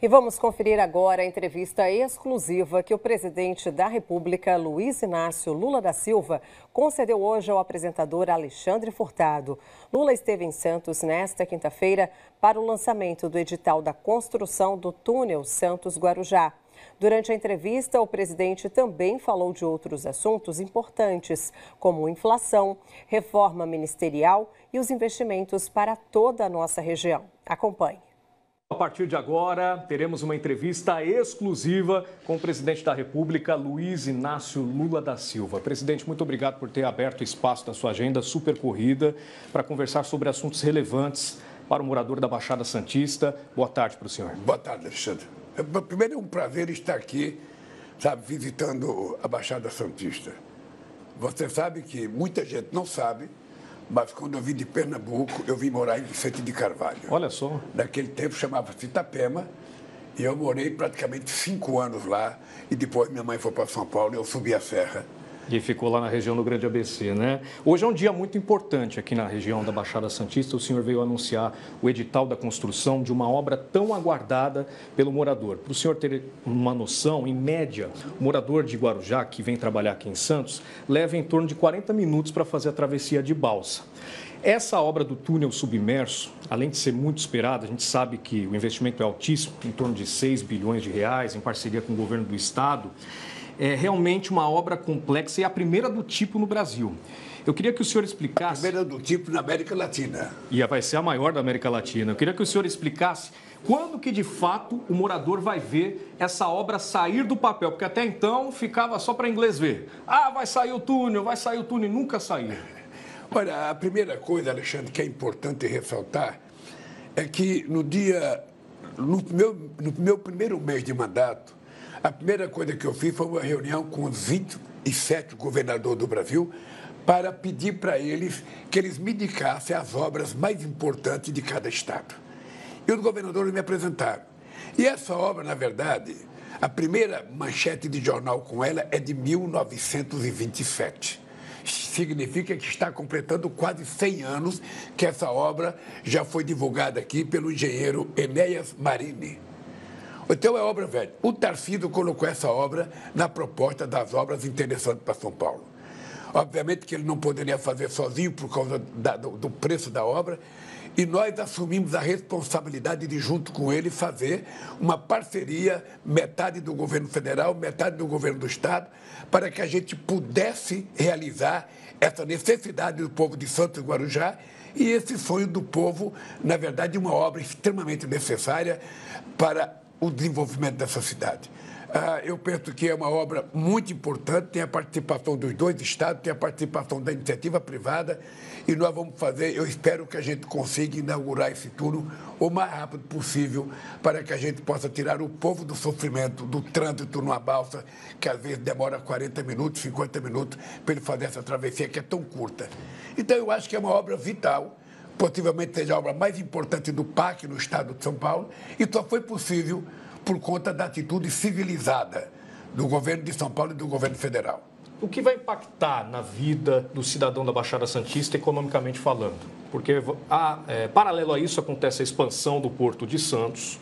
E vamos conferir agora a entrevista exclusiva que o presidente da República, Luiz Inácio Lula da Silva, concedeu hoje ao apresentador Alexandre Furtado. Lula esteve em Santos nesta quinta-feira para o lançamento do edital da construção do túnel Santos-Guarujá. Durante a entrevista, o presidente também falou de outros assuntos importantes, como inflação, reforma ministerial e os investimentos para toda a nossa região. Acompanhe. A partir de agora, teremos uma entrevista exclusiva com o presidente da República, Luiz Inácio Lula da Silva. Presidente, muito obrigado por ter aberto espaço da sua agenda super corrida para conversar sobre assuntos relevantes para o morador da Baixada Santista. Boa tarde para o senhor. Boa tarde, Alexandre. Primeiro, é um prazer estar aqui, visitando a Baixada Santista. Você sabe que muita gente não sabe, mas quando eu vim de Pernambuco, eu vim morar em Vicente de Carvalho. Olha só. Naquele tempo chamava-se Itapema, e eu morei praticamente 5 anos lá, e depois minha mãe foi para São Paulo e eu subi a serra. E ficou lá na região do Grande ABC, né? Hoje é um dia muito importante aqui na região da Baixada Santista. O senhor veio anunciar o edital da construção de uma obra tão aguardada pelo morador. Para o senhor ter uma noção, em média, o morador de Guarujá, que vem trabalhar aqui em Santos, leva em torno de 40 minutos para fazer a travessia de balsa. Essa obra do túnel submerso, além de ser muito esperada, a gente sabe que o investimento é altíssimo, em torno de 6 bilhões de reais, em parceria com o governo do estado. É realmente uma obra complexa e a primeira do tipo no Brasil. Eu queria que o senhor explicasse... A primeira do tipo na América Latina. E vai ser a maior da América Latina. Eu queria que o senhor explicasse quando que, de fato, o morador vai ver essa obra sair do papel. Porque até então ficava só para inglês ver. Ah, vai sair o túnel, e nunca saiu. Olha, a primeira coisa, Alexandre, que é importante ressaltar é que no meu primeiro mês de mandato, a primeira coisa que eu fiz foi uma reunião com os 27 governadores do Brasil para pedir para eles que eles me indicassem as obras mais importantes de cada estado. E os governadores me apresentaram. E essa obra, na verdade, a primeira manchete de jornal com ela é de 1927. Significa que está completando quase 100 anos que essa obra já foi divulgada aqui pelo engenheiro Enéas Marini. Então é obra velha. O Tarcísio colocou essa obra na proposta das obras interessantes para São Paulo. Obviamente que ele não poderia fazer sozinho por causa do preço da obra, e nós assumimos a responsabilidade de, junto com ele, fazer uma parceria, metade do governo federal, metade do governo do estado, para que a gente pudesse realizar essa necessidade do povo de Santos e Guarujá e esse sonho do povo, na verdade, uma obra extremamente necessária para o desenvolvimento dessa cidade. Eu penso que é uma obra muito importante, tem a participação dos dois estados, tem a participação da iniciativa privada e nós vamos fazer, eu espero que a gente consiga inaugurar esse túnel o mais rápido possível para que a gente possa tirar o povo do sofrimento, do trânsito numa balsa, que às vezes demora 40 minutos, 50 minutos para ele fazer essa travessia que é tão curta. Então eu acho que é uma obra vital, possivelmente seja a obra mais importante do PAC no estado de São Paulo, e só foi possível por conta da atitude civilizada do governo de São Paulo e do governo federal. O que vai impactar na vida do cidadão da Baixada Santista, economicamente falando? Porque, paralelo a isso, acontece a expansão do Porto de Santos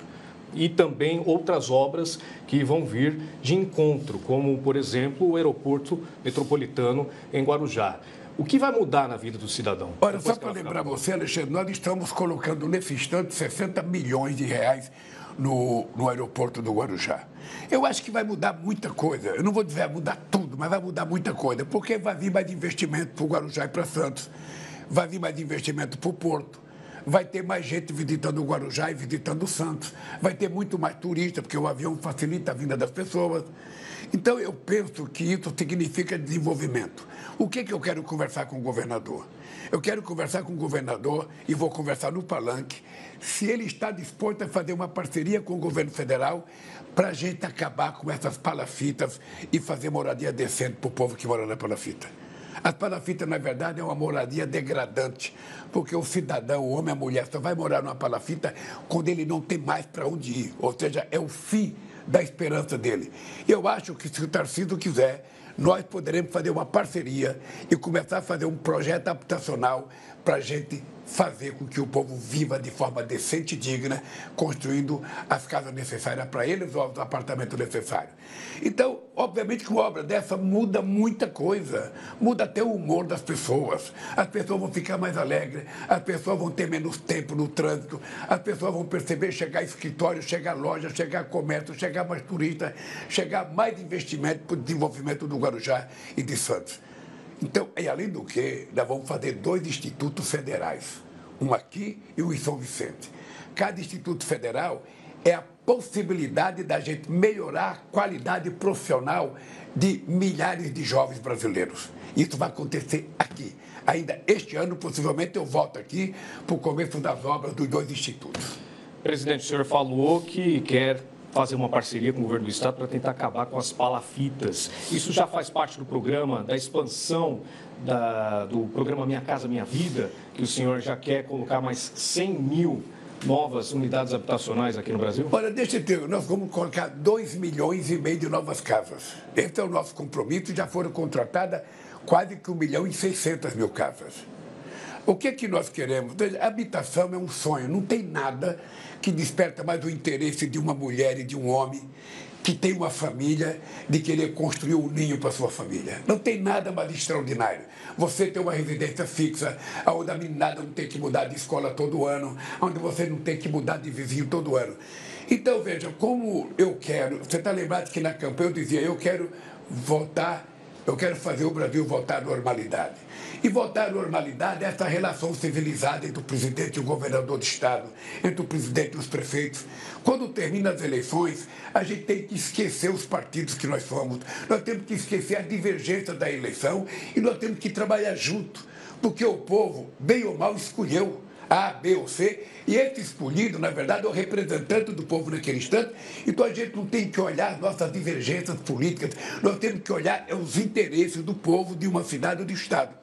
e também outras obras que vão vir de encontro, como, por exemplo, o aeroporto metropolitano em Guarujá. O que vai mudar na vida do cidadão? Olha, só para lembrar você, Alexandre, nós estamos colocando nesse instante 60 milhões de reais no aeroporto do Guarujá. Eu acho que vai mudar muita coisa. Eu não vou dizer vai mudar tudo, mas vai mudar muita coisa, porque vai vir mais investimento para o Guarujá e para Santos, vai vir mais investimento para o Porto, vai ter mais gente visitando o Guarujá e visitando o Santos, vai ter muito mais turista, porque o avião facilita a vinda das pessoas. Então, eu penso que isso significa desenvolvimento. O que eu quero conversar com o governador? Eu quero conversar com o governador e vou conversar no palanque se ele está disposto a fazer uma parceria com o governo federal para a gente acabar com essas palafitas e fazer moradia decente para o povo que mora na palafita. As palafitas, na verdade, é uma moradia degradante, porque o cidadão, o homem, a mulher, só vai morar numa palafita quando ele não tem mais para onde ir, ou seja, é o fim da esperança dele. Eu acho que se o Tarcísio quiser, nós poderemos fazer uma parceria e começar a fazer um projeto habitacional para a gente fazer com que o povo viva de forma decente e digna, construindo as casas necessárias para eles ou os apartamentos necessários. Então, obviamente que uma obra dessa muda muita coisa, muda até o humor das pessoas. As pessoas vão ficar mais alegres, as pessoas vão ter menos tempo no trânsito, as pessoas vão perceber chegar escritório, chegar loja, chegar comércio, chegar mais turista, chegar mais investimento para o desenvolvimento do Guarujá e de Santos. Então, e além do que, nós vamos fazer 2 institutos federais, um aqui e um em São Vicente. Cada instituto federal é a possibilidade da gente melhorar a qualidade profissional de milhares de jovens brasileiros. Isso vai acontecer aqui. Ainda este ano, possivelmente, eu volto aqui para o começo das obras dos 2 institutos. Presidente, o senhor falou que quer fazer uma parceria com o governo do estado para tentar acabar com as palafitas. Isso já faz parte do programa, da expansão do programa Minha Casa Minha Vida, que o senhor já quer colocar mais 100 mil novas unidades habitacionais aqui no Brasil? Olha, deixa eu ter, nós vamos colocar 2,5 milhões de novas casas. Esse é o nosso compromisso, já foram contratadas quase que 1.600.000 casas. O que é que nós queremos? A habitação é um sonho, não tem nada que desperta mais o interesse de uma mulher e de um homem que tem uma família, de querer construir um ninho para sua família. Não tem nada mais extraordinário. Você tem uma residência fixa, onde a meninada não tem que mudar de escola todo ano, onde você não tem que mudar de vizinho todo ano. Então, veja, como eu quero... Você está lembrado que na campanha eu dizia, eu quero fazer o Brasil voltar à normalidade. E voltar à normalidade é essa relação civilizada entre o presidente e o governador do estado, entre o presidente e os prefeitos. Quando termina as eleições, a gente tem que esquecer os partidos que nós somos. Nós temos que esquecer a divergência da eleição e nós temos que trabalhar junto, porque o povo, bem ou mal, escolheu A, B ou C, e esse escolhido, na verdade, é o representante do povo naquele instante. Então a gente não tem que olhar nossas divergências políticas, nós temos que olhar os interesses do povo de uma cidade ou de estado.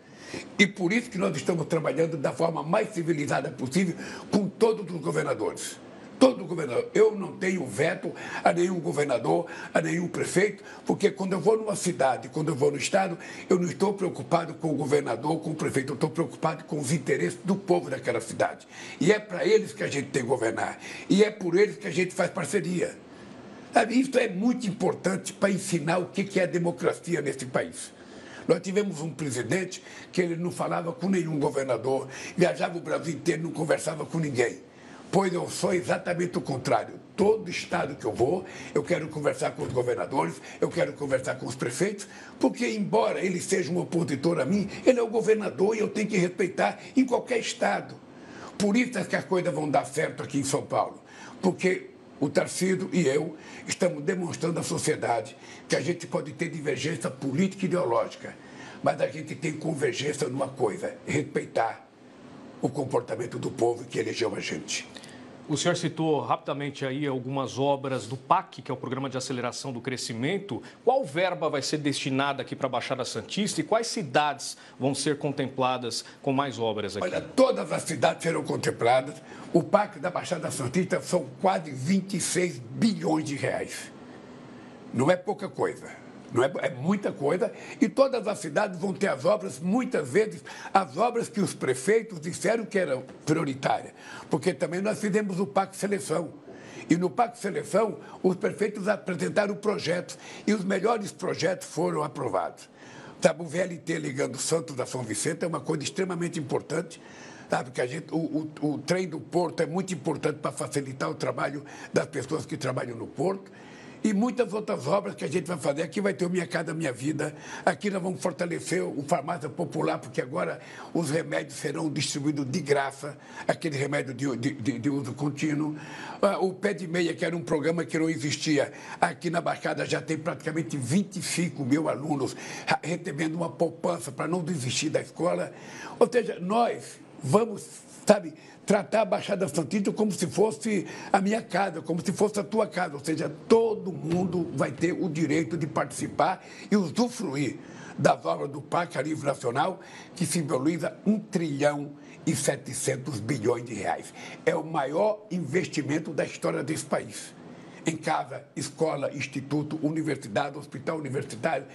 E por isso que nós estamos trabalhando da forma mais civilizada possível com todos os governadores. Todo governador. Eu não tenho veto a nenhum governador, a nenhum prefeito, porque quando eu vou numa cidade, quando eu vou no estado, eu não estou preocupado com o governador, com o prefeito, eu estou preocupado com os interesses do povo daquela cidade. E é para eles que a gente tem que governar. E é por eles que a gente faz parceria. Sabe, isso é muito importante para ensinar o que é a democracia nesse país. Nós tivemos um presidente que ele não falava com nenhum governador, viajava o Brasil inteiro, não conversava com ninguém. Pois eu sou exatamente o contrário. Todo estado que eu vou, eu quero conversar com os governadores, eu quero conversar com os prefeitos, porque, embora ele seja um opositor a mim, ele é o governador e eu tenho que respeitar em qualquer estado. Por isso é que as coisas vão dar certo aqui em São Paulo, porque o Tarcísio e eu estamos demonstrando à sociedade que a gente pode ter divergência política e ideológica, mas a gente tem convergência numa coisa, respeitar o comportamento do povo que elegeu a gente. O senhor citou rapidamente aí algumas obras do PAC, que é o Programa de Aceleração do Crescimento. Qual verba vai ser destinada aqui para a Baixada Santista e quais cidades vão ser contempladas com mais obras aqui? Olha, todas as cidades serão contempladas. O PAC da Baixada Santista são quase 26 bilhões de reais. Não é pouca coisa. Não é muita coisa, e todas as cidades vão ter as obras, muitas vezes, as obras que os prefeitos disseram que eram prioritárias, porque também nós fizemos o Pacto Seleção. E no Pacto Seleção, os prefeitos apresentaram projetos, e os melhores projetos foram aprovados. Sabe, o VLT ligando Santos a São Vicente é uma coisa extremamente importante, sabe, que o trem do Porto é muito importante para facilitar o trabalho das pessoas que trabalham no Porto. E muitas outras obras que a gente vai fazer. Aqui vai ter o Minha Casa Minha Vida. Aqui nós vamos fortalecer o farmácia popular, porque agora os remédios serão distribuídos de graça, aquele remédio de uso contínuo. O Pé de Meia, que era um programa que não existia, aqui na Baixada já tem praticamente 25 mil alunos recebendo uma poupança para não desistir da escola. Ou seja, nós vamos, sabe, tratar a Baixada Santista como se fosse a minha casa, como se fosse a tua casa. Ou seja, todo mundo vai ter o direito de participar e usufruir das obras do PAC a nível nacional, que simboliza 1,7 trilhão de reais. É o maior investimento da história desse país. em casa, escola, instituto, universidade, hospital universitário,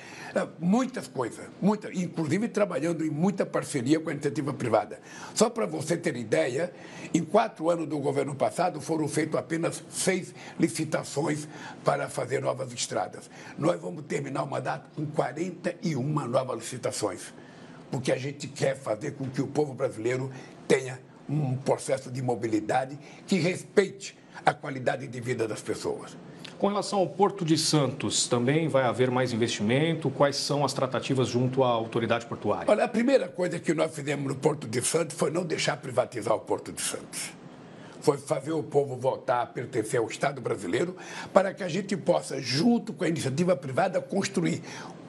muitas coisas, inclusive trabalhando em muita parceria com a iniciativa privada. Só para você ter ideia, em 4 anos do governo passado foram feitas apenas 6 licitações para fazer novas estradas. Nós vamos terminar o mandato com 41 novas licitações, porque a gente quer fazer com que o povo brasileiro tenha um processo de mobilidade que respeite a qualidade de vida das pessoas. Com relação ao Porto de Santos, também vai haver mais investimento? Quais são as tratativas junto à autoridade portuária? Olha, a primeira coisa que nós fizemos no Porto de Santos foi não deixar privatizar o Porto de Santos. Foi fazer o povo voltar a pertencer ao Estado brasileiro para que a gente possa, junto com a iniciativa privada, construir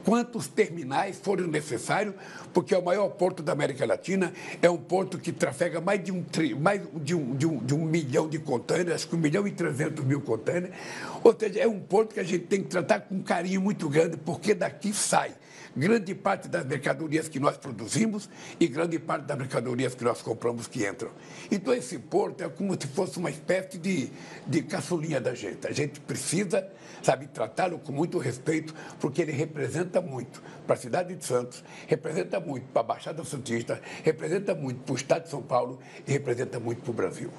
quantos terminais forem necessários, porque é o maior porto da América Latina, é um porto que trafega mais de um milhão de contêineres, acho que 1.300.000 contêineres, ou seja, é um porto que a gente tem que tratar com um carinho muito grande, porque daqui sai grande parte das mercadorias que nós produzimos e grande parte das mercadorias que nós compramos que entram. Então, esse porto é como se fosse uma espécie de caçulinha da gente. A gente precisa, sabe, tratá-lo com muito respeito, porque ele representa muito para a cidade de Santos, representa muito para a Baixada Santista, representa muito para o Estado de São Paulo e representa muito para o Brasil.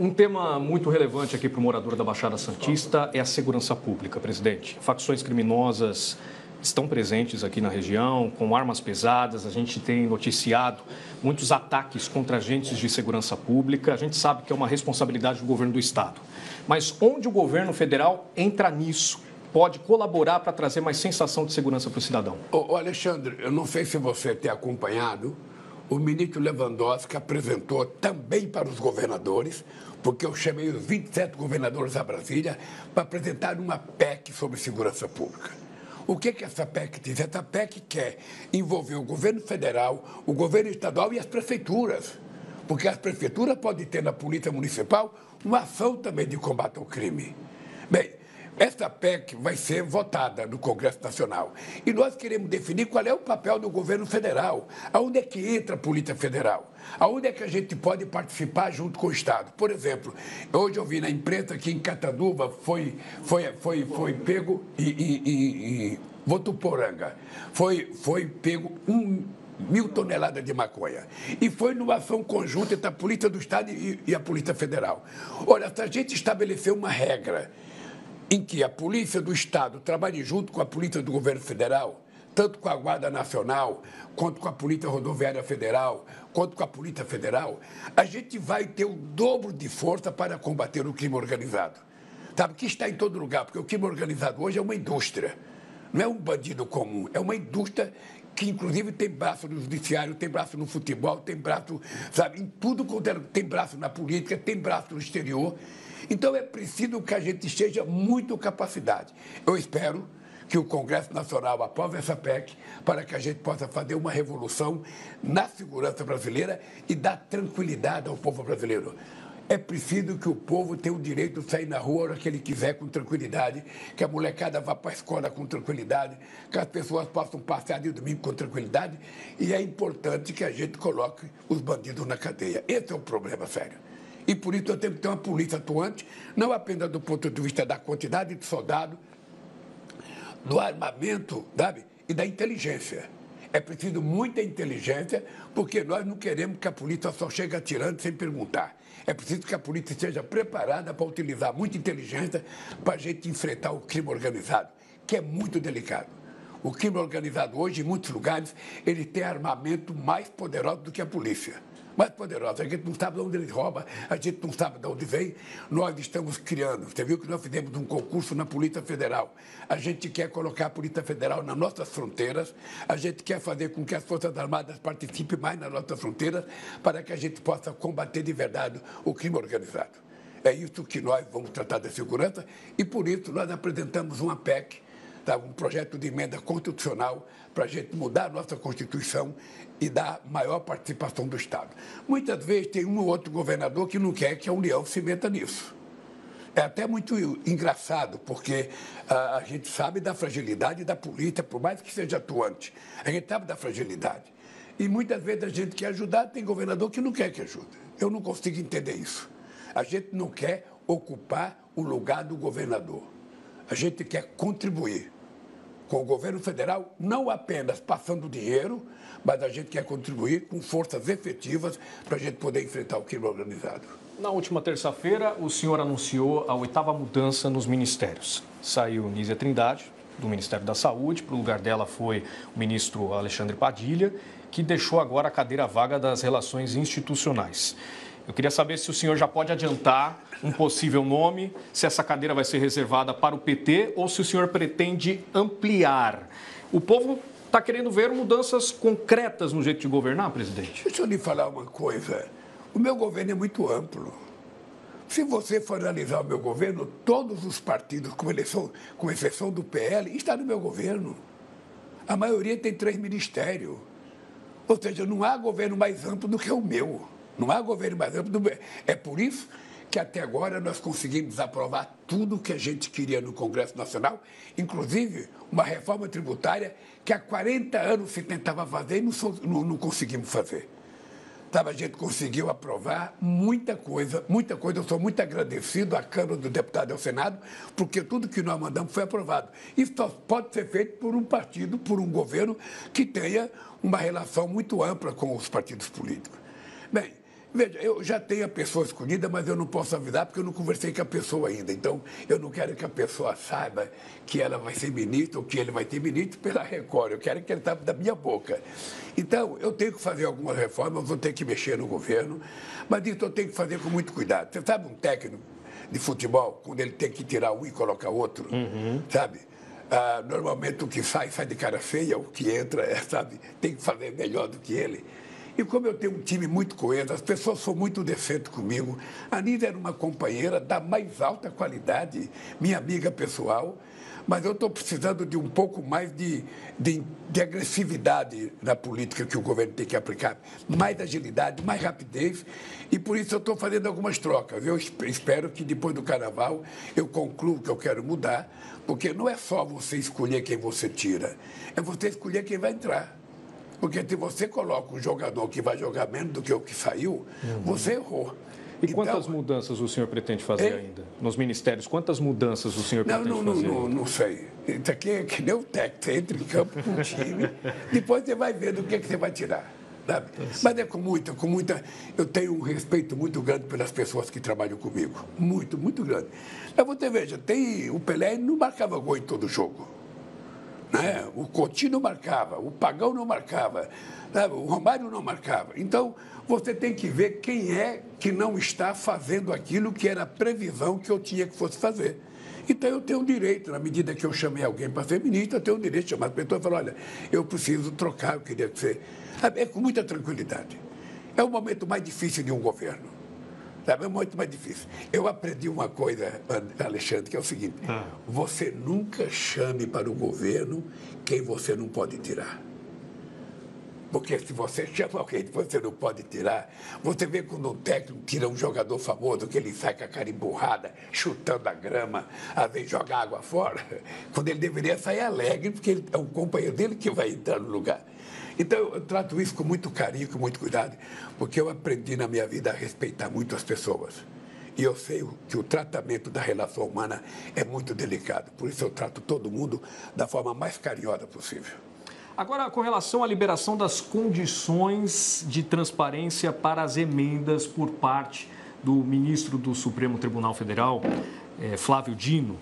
Um tema muito relevante aqui para o morador da Baixada Santista é a segurança pública, presidente. Facções criminosas estão presentes aqui na região, com armas pesadas. A gente tem noticiado muitos ataques contra agentes de segurança pública. A gente sabe que é uma responsabilidade do governo do Estado. Mas onde o governo federal entra nisso? Pode colaborar para trazer mais sensação de segurança para o cidadão? Ô, Alexandre, eu não sei se você tem acompanhado, o ministro Lewandowski apresentou também para os governadores, porque eu chamei os 27 governadores a Brasília para apresentar uma PEC sobre segurança pública. O que essa PEC diz? Essa PEC quer envolver o governo federal, o governo estadual e as prefeituras, porque as prefeituras podem ter na polícia municipal uma ação também de combate ao crime. Bem, essa PEC vai ser votada no Congresso Nacional e nós queremos definir qual é o papel do governo federal, aonde é que entra a Polícia Federal, aonde é que a gente pode participar junto com o Estado. Por exemplo, hoje eu vi na imprensa que em Cataduva foi pego em Votuporanga, foi pego 1.000 toneladas de maconha. E foi numa ação conjunta entre a Polícia do Estado e a Polícia Federal. Olha, se a gente estabelecer uma regra em que a Polícia do Estado trabalhe junto com a Polícia do Governo Federal, tanto com a Guarda Nacional, quanto com a Polícia Rodoviária Federal, quanto com a Polícia Federal, a gente vai ter o dobro de força para combater o crime organizado. Sabe, que está em todo lugar, porque o crime organizado hoje é uma indústria, não é um bandido comum, é uma indústria que, inclusive, tem braço no judiciário, tem braço no futebol, tem braço, sabe, em tudo, tem braço na política, tem braço no exterior. Então, é preciso que a gente esteja muito capacidade. Eu espero que o Congresso Nacional aprove essa PEC para que a gente possa fazer uma revolução na segurança brasileira e dar tranquilidade ao povo brasileiro. É preciso que o povo tenha o direito de sair na rua a hora que ele quiser com tranquilidade, que a molecada vá para a escola com tranquilidade, que as pessoas possam passear de domingo com tranquilidade, e é importante que a gente coloque os bandidos na cadeia. Esse é o problema sério. E por isso nós temos que ter uma polícia atuante, não apenas do ponto de vista da quantidade de soldados, do armamento, sabe? E da inteligência. É preciso muita inteligência, porque nós não queremos que a polícia só chegue atirando sem perguntar. É preciso que a polícia esteja preparada para utilizar muita inteligência para a gente enfrentar o crime organizado, que é muito delicado. O crime organizado hoje, em muitos lugares, ele tem armamento mais poderoso do que a polícia. Mais poderosa. A gente não sabe de onde ele rouba, a gente não sabe de onde vem. Nós estamos criando. Você viu que nós fizemos um concurso na Polícia Federal. A gente quer colocar a Polícia Federal nas nossas fronteiras, a gente quer fazer com que as Forças Armadas participem mais nas nossas fronteiras, para que a gente possa combater de verdade o crime organizado. É isso que nós vamos tratar da segurança e, por isso, nós apresentamos uma PEC, um projeto de emenda constitucional para a gente mudar a nossa Constituição e dar maior participação do Estado. Muitas vezes tem um ou outro governador que não quer que a União se meta nisso. É até muito engraçado, porque a gente sabe da fragilidade da polícia, por mais que seja atuante, a gente sabe da fragilidade. E muitas vezes a gente quer ajudar, tem governador que não quer que ajude. Eu não consigo entender isso. A gente não quer ocupar o lugar do governador. A gente quer contribuir com o governo federal, não apenas passando dinheiro, mas a gente quer contribuir com forças efetivas para a gente poder enfrentar o crime organizado. Na última terça-feira, o senhor anunciou a 8ª mudança nos ministérios. Saiu Nízia Trindade, do Ministério da Saúde, para o lugar dela foi o ministro Alexandre Padilha, que deixou agora a cadeira vaga das relações institucionais. Eu queria saber se o senhor já pode adiantar um possível nome, se essa cadeira vai ser reservada para o PT ou se o senhor pretende ampliar. O povo está querendo ver mudanças concretas no jeito de governar, presidente? Deixa eu lhe falar uma coisa. O meu governo é muito amplo. Se você for analisar o meu governo, todos os partidos, com exceção do PL, estão no meu governo. A maioria tem 3 ministérios. Ou seja, não há governo mais amplo do que o meu. Não há governo mais amplo do meu. É por isso que até agora nós conseguimos aprovar tudo o que a gente queria no Congresso Nacional, inclusive uma reforma tributária que há 40 anos se tentava fazer e não conseguimos fazer. A gente conseguiu aprovar muita coisa. Eu sou muito agradecido à Câmara dos Deputados e ao Senado, porque tudo que nós mandamos foi aprovado. Isso só pode ser feito por um partido, por um governo que tenha uma relação muito ampla com os partidos políticos. Bem, veja, eu já tenho a pessoa escolhida, mas eu não posso avisar porque eu não conversei com a pessoa ainda. Então, eu não quero que a pessoa saiba que ela vai ser ministra ou que ele vai ter ministro pela Record. Eu quero que ele saiba da minha boca. Então, eu tenho que fazer algumas reformas, eu vou ter que mexer no governo, mas isso eu tenho que fazer com muito cuidado. Você sabe um técnico de futebol, quando ele tem que tirar um e colocar outro, sabe? Normalmente o que sai de cara feia, o que entra, sabe? Tem que fazer melhor do que ele. E como eu tenho um time muito coeso, as pessoas são muito decentes comigo. A Nízia era uma companheira da mais alta qualidade, minha amiga pessoal, mas eu estou precisando de um pouco mais de agressividade na política que o governo tem que aplicar, mais agilidade, mais rapidez, e por isso eu estou fazendo algumas trocas. Eu espero que depois do Carnaval eu conclua o que eu quero mudar, porque não é só você escolher quem você tira, é você escolher quem vai entrar. Porque se você coloca um jogador que vai jogar menos do que o que saiu, você errou. E quantas mudanças o senhor pretende fazer ainda? Nos ministérios, quantas mudanças o senhor pretende fazer? Não sei. Isso aqui é que nem o técnico. Você entra em campo com o time, depois você vai ver do que você vai tirar. Sabe? Mas é com muita... Eu tenho um respeito muito grande pelas pessoas que trabalham comigo. Muito, muito grande. Mas você veja, o Pelé não marcava gol em todo jogo. Né? O Coutinho não marcava, o Pagão não marcava, sabe? O Romário não marcava. Então, você tem que ver quem é que não está fazendo aquilo que era a previsão que eu tinha que fosse fazer. Então, eu tenho o direito, na medida que eu chamei alguém para ser ministro, eu tenho o direito de chamar a pessoa e falar, olha, eu preciso trocar, eu queria que você... É com muita tranquilidade. É o momento mais difícil de um governo. Sabe? É muito mais difícil. Eu aprendi uma coisa, Alexandre, que é o seguinte, você nunca chame para o governo quem você não pode tirar. Porque se você chama alguém que você não pode tirar, você vê quando um técnico tira um jogador famoso, que ele sai com a cara emburrada, chutando a grama, às vezes joga água fora, quando ele deveria sair alegre, porque é um companheiro dele que vai entrar no lugar. Então, eu trato isso com muito carinho, com muito cuidado, porque eu aprendi na minha vida a respeitar muito as pessoas. E eu sei que o tratamento da relação humana é muito delicado. Por isso, eu trato todo mundo da forma mais carinhosa possível. Agora, com relação à liberação das condições de transparência para as emendas por parte do ministro do Supremo Tribunal Federal, Flávio Dino,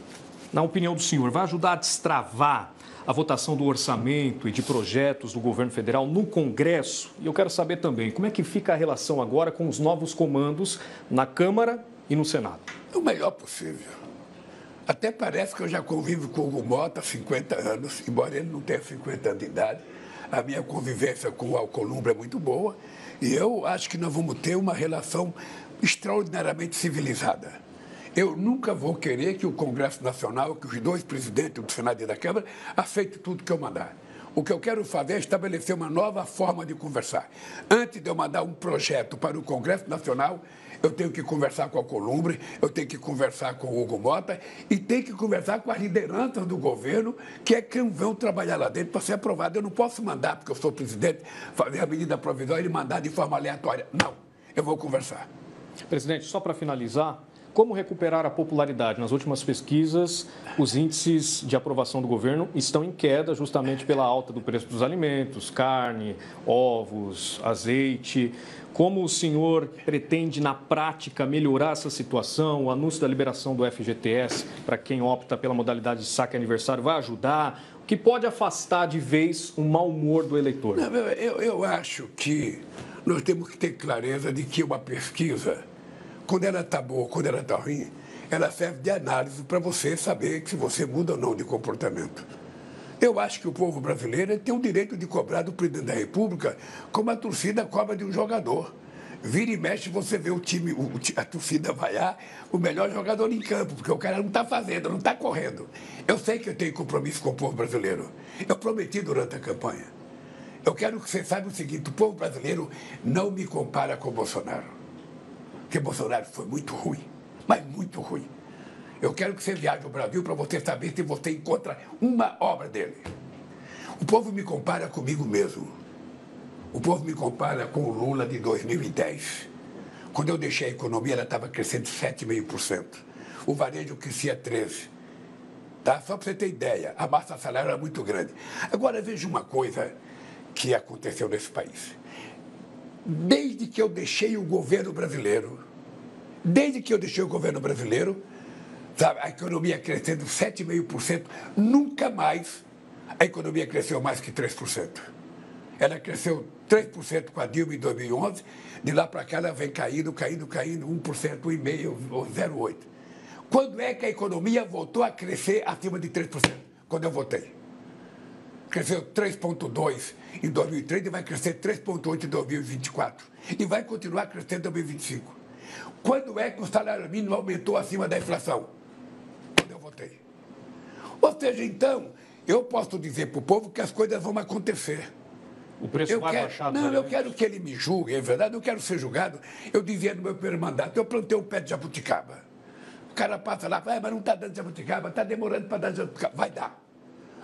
na opinião do senhor, vai ajudar a destravar a votação do orçamento e de projetos do governo federal no Congresso? E eu quero saber também, como é que fica a relação agora com os novos comandos na Câmara e no Senado? O melhor possível. Até parece que eu já convivo com o Hugo Mota há 50 anos, embora ele não tenha 50 anos de idade. A minha convivência com o Alcolumbre é muito boa e eu acho que nós vamos ter uma relação extraordinariamente civilizada. Eu nunca vou querer que o Congresso Nacional, que os dois presidentes do Senado e da Câmara, aceitem tudo que eu mandar. O que eu quero fazer é estabelecer uma nova forma de conversar. Antes de eu mandar um projeto para o Congresso Nacional, eu tenho que conversar com a Alcolumbre, eu tenho que conversar com o Hugo Mota e tenho que conversar com as lideranças do governo, que é quem vão trabalhar lá dentro para ser aprovado. Eu não posso mandar, porque eu sou presidente, fazer a medida provisória e mandar de forma aleatória. Não, eu vou conversar. Presidente, só para finalizar, como recuperar a popularidade? Nas últimas pesquisas, os índices de aprovação do governo estão em queda justamente pela alta do preço dos alimentos, carne, ovos, azeite. Como o senhor pretende, na prática, melhorar essa situação? O anúncio da liberação do FGTS para quem opta pela modalidade de saque aniversário vai ajudar? O que pode afastar de vez o mau humor do eleitor? Não, eu acho que nós temos que ter clareza de que uma pesquisa, quando ela está boa, quando ela está ruim, ela serve de análise para você saber se você muda ou não de comportamento. Eu acho que o povo brasileiro tem o direito de cobrar do presidente da República como a torcida cobra de um jogador. Vira e mexe, você vê a torcida vaiar o melhor jogador em campo, porque o cara não está fazendo, não está correndo. Eu sei que eu tenho compromisso com o povo brasileiro. Eu prometi durante a campanha. Eu quero que você saiba o seguinte, o povo brasileiro não me compara com o Bolsonaro. Porque Bolsonaro foi muito ruim, mas muito ruim. Eu quero que você viaje ao Brasil para você saber se você encontra uma obra dele. O povo me compara comigo mesmo. O povo me compara com o Lula de 2010. Quando eu deixei a economia, ela estava crescendo 7,5%. O varejo crescia 13%. Tá? Só para você ter ideia, a massa salarial era muito grande. Agora, veja uma coisa que aconteceu nesse país. Desde que eu deixei o governo brasileiro, sabe, a economia crescendo 7,5%, nunca mais a economia cresceu mais que 3%. Ela cresceu 3% com a Dilma em 2011, de lá para cá ela vem caindo, 1%, 1,5%, ou 0,8%. Quando é que a economia voltou a crescer acima de 3%? Quando eu votei. Cresceu 3,2% em 2003 e vai crescer 3,8% em 2024. E vai continuar crescendo em 2025. Quando é que o salário mínimo aumentou acima da inflação? Quando eu votei. Ou seja, então, eu posso dizer para o povo que as coisas vão acontecer. O preço vai baixar. Não, eu quero que ele me julgue, é verdade, eu quero ser julgado. Eu dizia no meu primeiro mandato, eu plantei um pé de jabuticaba. O cara passa lá, mas não está dando jabuticaba, está demorando para dar jabuticaba. Vai dar.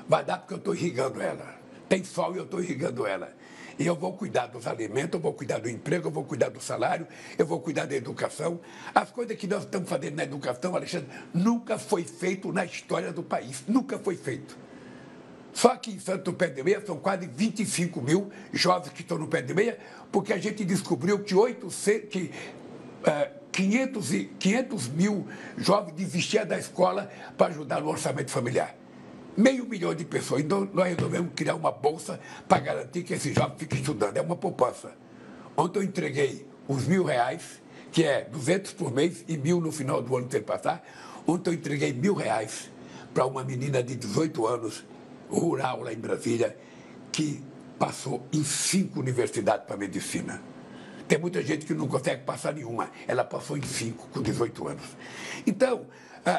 Vai dar porque eu estou irrigando ela. Tem sol e eu estou irrigando ela. E eu vou cuidar dos alimentos, eu vou cuidar do emprego, eu vou cuidar do salário, eu vou cuidar da educação. As coisas que nós estamos fazendo na educação, Alexandre, nunca foi feito na história do país. Nunca foi feito. Só que em Santo Pé de Meia são quase 25 mil jovens que estão no pé de meia, porque a gente descobriu que 500 mil jovens desistiam da escola para ajudar no orçamento familiar. 500 mil de pessoas. Então, nós resolvemos criar uma bolsa para garantir que esse jovem fique estudando. É uma poupança. Ontem eu entreguei os R$1.000, que é 200 por mês e 1.000 no final do ano sem passar. Ontem eu entreguei R$1.000 para uma menina de 18 anos, rural lá em Brasília, que passou em 5 universidades para medicina. Tem muita gente que não consegue passar nenhuma. Ela passou em 5 com 18 anos. Então,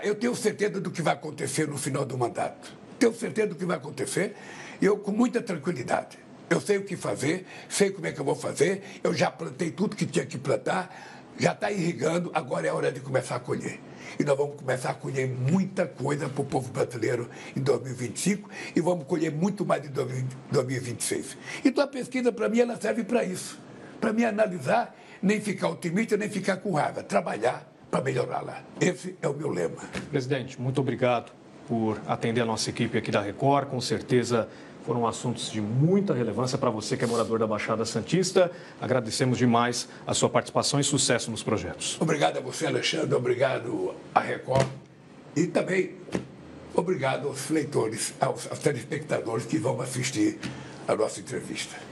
eu tenho certeza do que vai acontecer no final do mandato. Tenho certeza do que vai acontecer. Eu, com muita tranquilidade. Eu sei o que fazer, sei como é que eu vou fazer. Eu já plantei tudo que tinha que plantar. Já está irrigando, agora é hora de começar a colher. E nós vamos começar a colher muita coisa para o povo brasileiro em 2025 e vamos colher muito mais em 2026. Então a pesquisa, para mim, ela serve para isso. Para mim analisar, nem ficar otimista, nem ficar com raiva. Trabalhar para melhorá-la. Esse é o meu lema. Presidente, muito obrigado por atender a nossa equipe aqui da Record. Com certeza foram assuntos de muita relevância para você que é morador da Baixada Santista. Agradecemos demais a sua participação e sucesso nos projetos. Obrigado a você, Alexandre. Obrigado à Record. E também obrigado aos leitores, aos telespectadores que vão assistir a nossa entrevista.